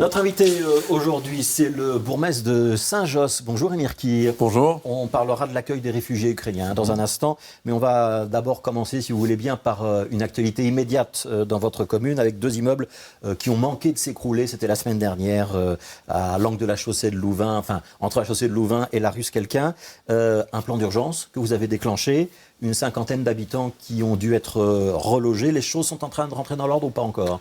Notre invité aujourd'hui, c'est le bourgmestre de Saint-Josse. Bonjour Émir Kir. Bonjour. On parlera de l'accueil des réfugiés ukrainiens dans un instant, mais on va d'abord commencer, si vous voulez bien, par une actualité immédiate dans votre commune, avec deux immeubles qui ont manqué de s'écrouler. C'était la semaine dernière, à l'angle de la chaussée de Louvain, enfin, entre la chaussée de Louvain et la rue Skelquin. Un plan d'urgence que vous avez déclenché, une cinquantaine d'habitants qui ont dû être relogés. Les choses sont en train de rentrer dans l'ordre ou pas encore ?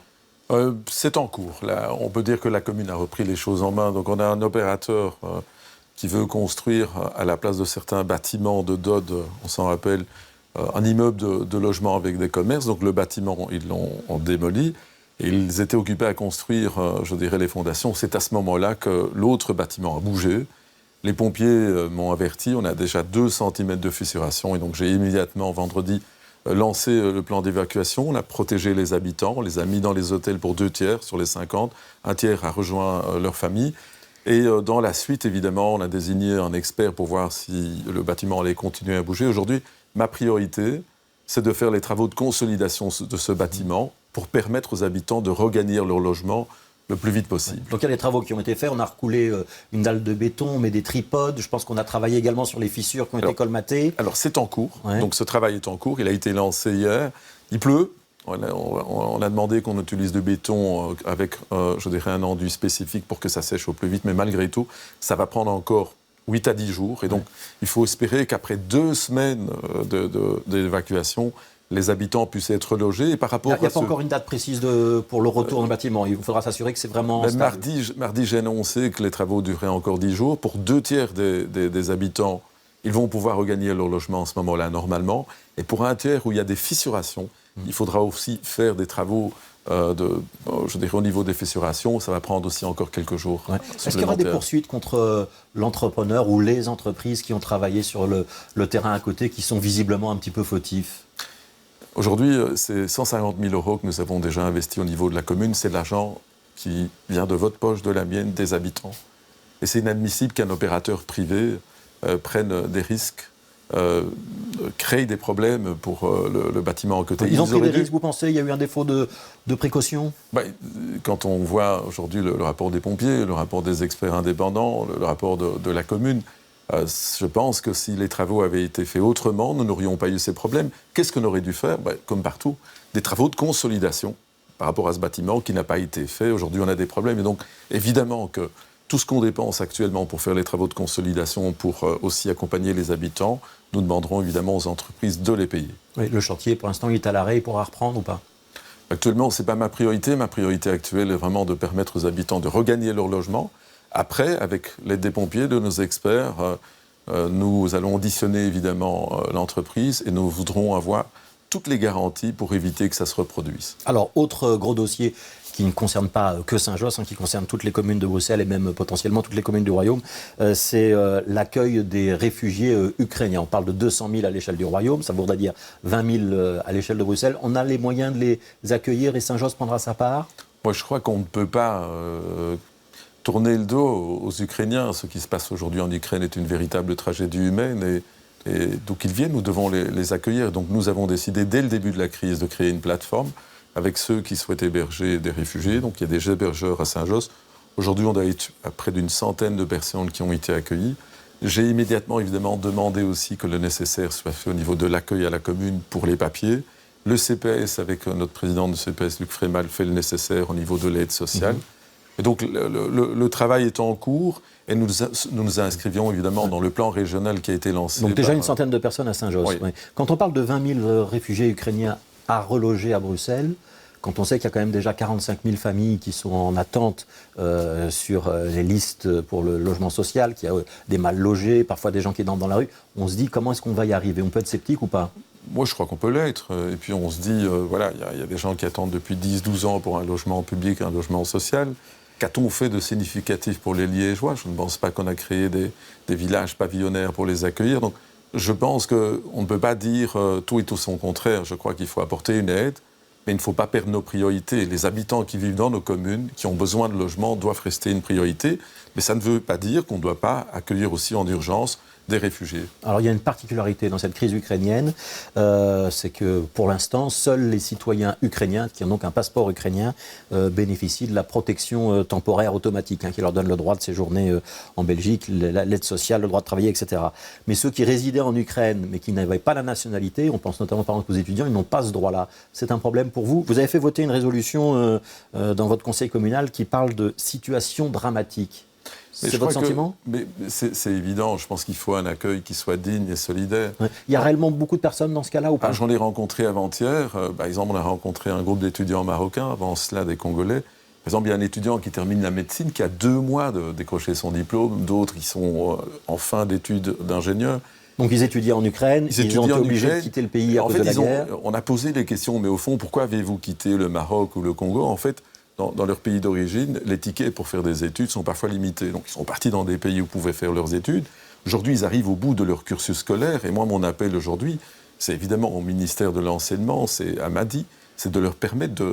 C'est en cours. Là, on peut dire que la commune a repris les choses en main. Donc on a un opérateur qui veut construire à la place de certains bâtiments de Dode, on s'en rappelle, un immeuble de logement avec des commerces. Donc le bâtiment, ils l'ont démoli. Et ils étaient occupés à construire, les fondations. C'est à ce moment-là que l'autre bâtiment a bougé. Les pompiers m'ont averti, on a déjà 2 cm de fissuration. Et donc j'ai immédiatement, vendredi, lancé le plan d'évacuation. On a protégé les habitants, on les a mis dans les hôtels pour 2 tiers sur les 50. Un tiers a rejoint leur famille. Et dans la suite, évidemment, on a désigné un expert pour voir si le bâtiment allait continuer à bouger. Aujourd'hui, ma priorité, c'est de faire les travaux de consolidation de ce bâtiment pour permettre aux habitants de regagner leur logement le plus vite possible. Donc il y a des travaux qui ont été faits, on a recoulé une dalle de béton, on met des tripodes, je pense qu'on a travaillé également sur les fissures qui ont été colmatées. Alors c'est en cours, donc ce travail est en cours, il a été lancé hier, il pleut, on a demandé qu'on utilise du béton avec un enduit spécifique pour que ça sèche au plus vite, mais malgré tout, ça va prendre encore 8 à 10 jours, et donc il faut espérer qu'après 2 semaines d'évacuation, les habitants puissent être logés. Et par rapport il n'y a pas encore une date précise pour le retour dans le bâtiment. Il faudra s'assurer que c'est vraiment stable. Mardi, j'ai annoncé que les travaux dureraient encore 10 jours. Pour 2 tiers des habitants, ils vont pouvoir regagner leur logement à ce moment-là, normalement. Et pour 1 tiers où il y a des fissurations, il faudra aussi faire des travaux au niveau des fissurations. Ça va prendre aussi encore quelques jours. Est-ce qu'il y aura des poursuites contre l'entrepreneur ou les entreprises qui ont travaillé sur le terrain à côté, qui sont visiblement un petit peu fautifs ? Aujourd'hui, c'est 150 000 € que nous avons déjà investis au niveau de la commune. C'est de l'argent qui vient de votre poche, de la mienne, des habitants. Et c'est inadmissible qu'un opérateur privé prenne des risques, crée des problèmes pour le bâtiment à côté. Ils ont pris des risques, vous pensez ? Il y a eu un défaut de précaution ? Quand on voit aujourd'hui le rapport des pompiers, le rapport des experts indépendants, le rapport de la commune, je pense que si les travaux avaient été faits autrement, nous n'aurions pas eu ces problèmes. Qu'est-ce qu'on aurait dû faire ? Comme partout, des travaux de consolidation par rapport à ce bâtiment qui n'a pas été fait. Aujourd'hui, on a des problèmes. Et donc, évidemment que tout ce qu'on dépense actuellement pour faire les travaux de consolidation, pour aussi accompagner les habitants, nous demanderons évidemment aux entreprises de les payer. Oui, le chantier, pour l'instant, il est à l'arrêt. Il pourra reprendre ou pas ? Actuellement, ce n'est pas ma priorité. Ma priorité actuelle est vraiment de permettre aux habitants de regagner leur logement. Après, avec l'aide des pompiers, de nos experts, nous allons auditionner évidemment l'entreprise et nous voudrons avoir toutes les garanties pour éviter que ça se reproduise. Alors, autre gros dossier qui ne concerne pas que Saint-Josse, qui concerne toutes les communes de Bruxelles et même potentiellement toutes les communes du Royaume, c'est l'accueil des réfugiés ukrainiens. On parle de 200 000 à l'échelle du Royaume, ça voudrait dire 20 000 à l'échelle de Bruxelles. On a les moyens de les accueillir et Saint-Josse prendra sa part ? Moi, je crois qu'on ne peut pas tourner le dos aux Ukrainiens. Ce qui se passe aujourd'hui en Ukraine est une véritable tragédie humaine et donc ils viennent, nous devons les accueillir. Donc nous avons décidé dès le début de la crise de créer une plateforme avec ceux qui souhaitent héberger des réfugiés. Donc il y a des hébergeurs à Saint-Josse. Aujourd'hui, on a eu près d'une centaine de personnes qui ont été accueillies. J'ai immédiatement, évidemment, demandé aussi que le nécessaire soit fait au niveau de l'accueil à la commune pour les papiers. Le CPS, avec notre président du CPS, Luc Frémal, fait le nécessaire au niveau de l'aide sociale. Et donc le travail est en cours et nous nous inscrivions évidemment dans le plan régional qui a été lancé. Donc déjà une centaine de personnes à Saint-Josse. Oui. Quand on parle de 20 000 réfugiés ukrainiens à reloger à Bruxelles, quand on sait qu'il y a quand même déjà 45 000 familles qui sont en attente sur les listes pour le logement social, qu'il y a des mal logés, parfois des gens qui dorment dans la rue, on se dit comment est-ce qu'on va y arriver ? On peut être sceptique ou pas ? Moi, je crois qu'on peut l'être. Et puis on se dit, il y a des gens qui attendent depuis 10-12 ans pour un logement public, un logement social. Qu'a-t-on fait de significatif pour les Liégeois ? Je ne pense pas qu'on a créé des villages pavillonnaires pour les accueillir. Donc, je pense qu'on ne peut pas dire tout et tout son contraire. Je crois qu'il faut apporter une aide, mais il ne faut pas perdre nos priorités. Les habitants qui vivent dans nos communes, qui ont besoin de logement, doivent rester une priorité. Mais ça ne veut pas dire qu'on ne doit pas accueillir aussi en urgence des réfugiés. Alors il y a une particularité dans cette crise ukrainienne, c'est que pour l'instant, seuls les citoyens ukrainiens, qui ont donc un passeport ukrainien, bénéficient de la protection temporaire automatique, qui leur donne le droit de séjourner en Belgique, l'aide sociale, le droit de travailler, etc. Mais ceux qui résidaient en Ukraine, mais qui n'avaient pas la nationalité, on pense notamment par exemple aux étudiants, ils n'ont pas ce droit-là. C'est un problème pour vous. Vous avez fait voter une résolution dans votre conseil communal qui parle de situation dramatique. C'est votre sentiment ? Mais c'est évident, je pense qu'il faut un accueil qui soit digne et solidaire. Ouais. Il y a réellement beaucoup de personnes dans ce cas-là ou pas ? J'en ai rencontré avant-hier. Par exemple, on a rencontré un groupe d'étudiants marocains, avant cela des Congolais. Par exemple, il y a un étudiant qui termine la médecine, qui a 2 mois de décrocher son diplôme, d'autres qui sont en fin d'études d'ingénieur. Donc ils étudiaient en Ukraine, ils ont été obligés de quitter le pays à cause de la guerre. On a posé des questions, mais au fond, pourquoi avez-vous quitté le Maroc ou le Congo ? En fait, dans leur pays d'origine, les tickets pour faire des études sont parfois limités. Donc ils sont partis dans des pays où ils pouvaient faire leurs études. Aujourd'hui, ils arrivent au bout de leur cursus scolaire. Et moi, mon appel aujourd'hui, c'est évidemment au ministère de l'Enseignement, c'est à Madi, c'est de leur permettre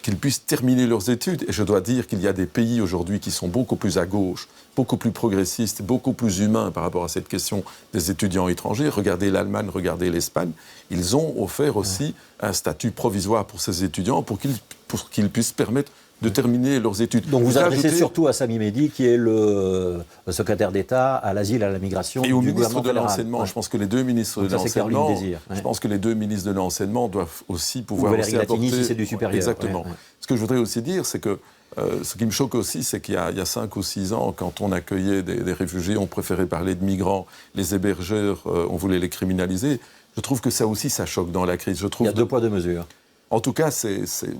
qu'ils puissent terminer leurs études. Et je dois dire qu'il y a des pays aujourd'hui qui sont beaucoup plus à gauche, beaucoup plus progressistes, beaucoup plus humains par rapport à cette question des étudiants étrangers. Regardez l'Allemagne, regardez l'Espagne. Ils ont offert aussi un statut provisoire pour ces étudiants pour qu'ils puissent permettre de terminer leurs études. Donc vous adressez surtout à Sami Mehdi, qui est le secrétaire d'État à l'asile et à la migration et au du ministre gouvernement de fédéral. l'Enseignement. Ouais. Je pense que les deux ministres de l'Enseignement, je pense que les deux ministres de l'Enseignement doivent aussi pouvoir aussi apporter... si c'est du supérieur. Exactement. Ouais. Ce que je voudrais aussi dire, c'est que ce qui me choque aussi, c'est qu'il y a 5 ou 6 ans, quand on accueillait des réfugiés, on préférait parler de migrants, les hébergeurs, on voulait les criminaliser. Je trouve que ça aussi, ça choque dans la crise. Il y a 2 poids 2 mesures. En tout cas,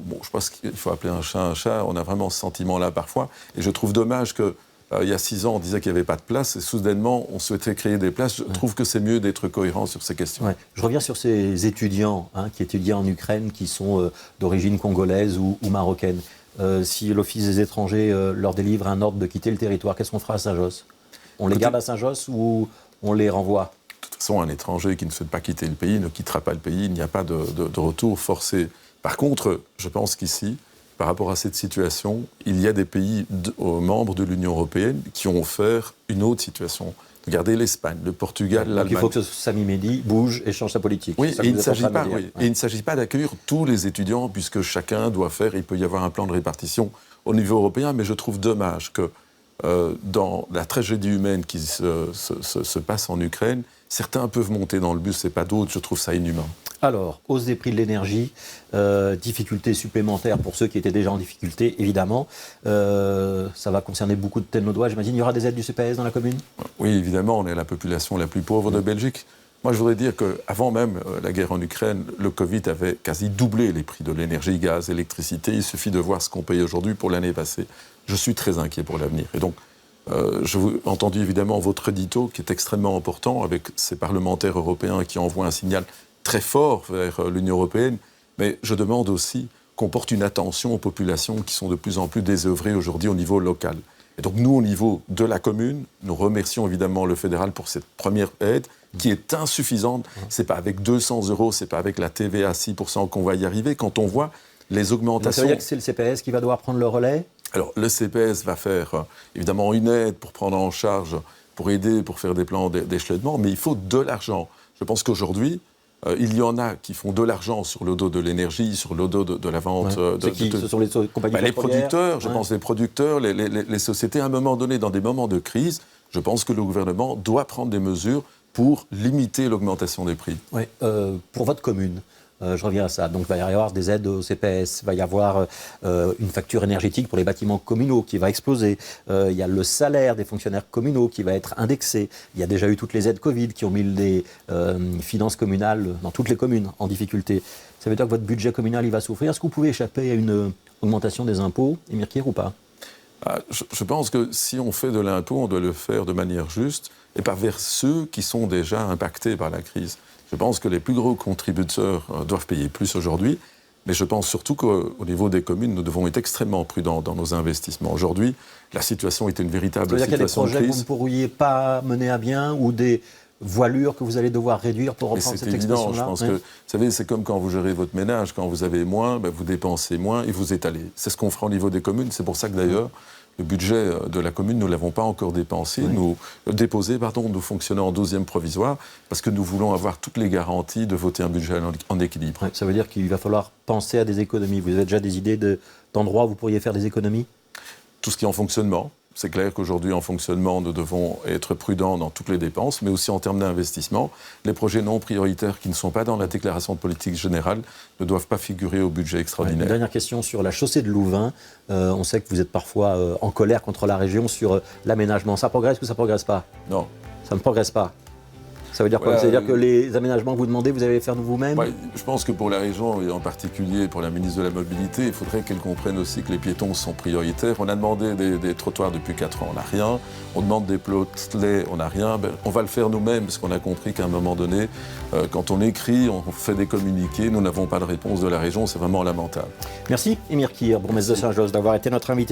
bon, je pense qu'il faut appeler un chat. On a vraiment ce sentiment-là parfois. Et je trouve dommage qu'il y a 6 ans, on disait qu'il n'y avait pas de place. Et soudainement, on souhaitait créer des places. Je trouve que c'est mieux d'être cohérent sur ces questions. Ouais. Je reviens sur ces étudiants qui étudient en Ukraine, qui sont d'origine congolaise ou marocaine. Si l'Office des étrangers leur délivre un ordre de quitter le territoire, qu'est-ce qu'on fera à Saint-Josse ? On les garde à Saint-Josse ou on les renvoie ? De toute façon, un étranger qui ne souhaite pas quitter le pays ne quittera pas le pays. Il n'y a pas de retour forcé. Par contre, je pense qu'ici, par rapport à cette situation, il y a des pays membres de l'Union européenne qui ont offert une autre situation. Regardez l'Espagne, le Portugal, l'Allemagne. Donc il faut que Sami Mehdi bouge et change sa politique. Oui, et il ne s'agit pas d'accueillir tous les étudiants, puisque chacun doit faire, il peut y avoir un plan de répartition au niveau européen, mais je trouve dommage que dans la tragédie humaine qui se passe en Ukraine, certains peuvent monter dans le bus et pas d'autres. Je trouve ça inhumain. Alors, hausse des prix de l'énergie, difficultés supplémentaires pour ceux qui étaient déjà en difficulté, évidemment. Ça va concerner beaucoup de Telnodois. J'imagine qu'il y aura des aides du CPS dans la commune ? Oui, évidemment, on est la population la plus pauvre de Belgique. Moi, je voudrais dire qu'avant même la guerre en Ukraine, le Covid avait quasi doublé les prix de l'énergie, gaz, électricité. Il suffit de voir ce qu'on paye aujourd'hui pour l'année passée. Je suis très inquiet pour l'avenir. Et donc, j'ai entendu évidemment votre édito, qui est extrêmement important, avec ces parlementaires européens qui envoient un signal très fort vers l'Union européenne. Mais je demande aussi qu'on porte une attention aux populations qui sont de plus en plus désœuvrées aujourd'hui au niveau local. Et donc nous, au niveau de la commune, nous remercions évidemment le fédéral pour cette première aide qui est insuffisante. C'est pas avec 200 €, c'est pas avec la TVA à 6% qu'on va y arriver. Quand on voit les augmentations... Ça veut dire que c'est le CPS qui va devoir prendre le relais ? Alors, le CPS va faire évidemment une aide pour prendre en charge, pour aider, pour faire des plans d'échelonnement, mais il faut de l'argent. Je pense qu'aujourd'hui, il y en a qui font de l'argent sur le dos de l'énergie, sur le dos de la vente. Ouais. Ce sont les compagnies les producteurs, je pense les producteurs, les sociétés. À un moment donné, dans des moments de crise, je pense que le gouvernement doit prendre des mesures pour limiter l'augmentation des prix. Oui, pour votre commune, je reviens à ça. Donc, il va y avoir des aides au CPS, il va y avoir une facture énergétique pour les bâtiments communaux qui va exploser. Il y a le salaire des fonctionnaires communaux qui va être indexé. Il y a déjà eu toutes les aides Covid qui ont mis les finances communales dans toutes les communes en difficulté. Ça veut dire que votre budget communal il va souffrir. Est-ce que vous pouvez échapper à une augmentation des impôts, Émir Kir, ou pas ? Je pense que si on fait de l'impôt, on doit le faire de manière juste et pas vers ceux qui sont déjà impactés par la crise. Je pense que les plus gros contributeurs doivent payer plus aujourd'hui, mais je pense surtout qu'au niveau des communes, nous devons être extrêmement prudents dans nos investissements. Aujourd'hui, la situation est une véritable situation de crise. Il y a des projets que vous ne pourriez pas mener à bien ou des voilures que vous allez devoir réduire pour reprendre cette expression-là ? C'est évident, je pense que, vous savez, c'est comme quand vous gérez votre ménage, quand vous avez moins, vous dépensez moins et vous étalez. C'est ce qu'on fera au niveau des communes, c'est pour ça que d'ailleurs, Le budget de la commune, nous ne l'avons pas encore déposé. Nous fonctionnons en 12e provisoire parce que nous voulons avoir toutes les garanties de voter un budget en équilibre. Ouais, ça veut dire qu'il va falloir penser à des économies. Vous avez déjà des idées d'endroits où vous pourriez faire des économies? Tout ce qui est en fonctionnement. C'est clair qu'aujourd'hui, en fonctionnement, nous devons être prudents dans toutes les dépenses, mais aussi en termes d'investissement. Les projets non prioritaires qui ne sont pas dans la déclaration de politique générale ne doivent pas figurer au budget extraordinaire. Une dernière question sur la chaussée de Louvain. On sait que vous êtes parfois en colère contre la région sur l'aménagement. Ça progresse ou ça ne progresse pas? Non. Ça ne progresse pas. Ça veut dire quoi? Ça veut dire que les aménagements que vous demandez, vous allez les faire vous-même? Ouais, je pense que pour la région, et en particulier pour la ministre de la Mobilité, il faudrait qu'elle comprenne aussi que les piétons sont prioritaires. On a demandé des trottoirs depuis 4 ans, on n'a rien. On demande des plottelets, on n'a rien. On va le faire nous-mêmes, parce qu'on a compris qu'à un moment donné, quand on écrit, on fait des communiqués, nous n'avons pas de réponse de la région, c'est vraiment lamentable. Merci, Émir Kir, bourgmestre de Saint-Josse, d'avoir été notre invité.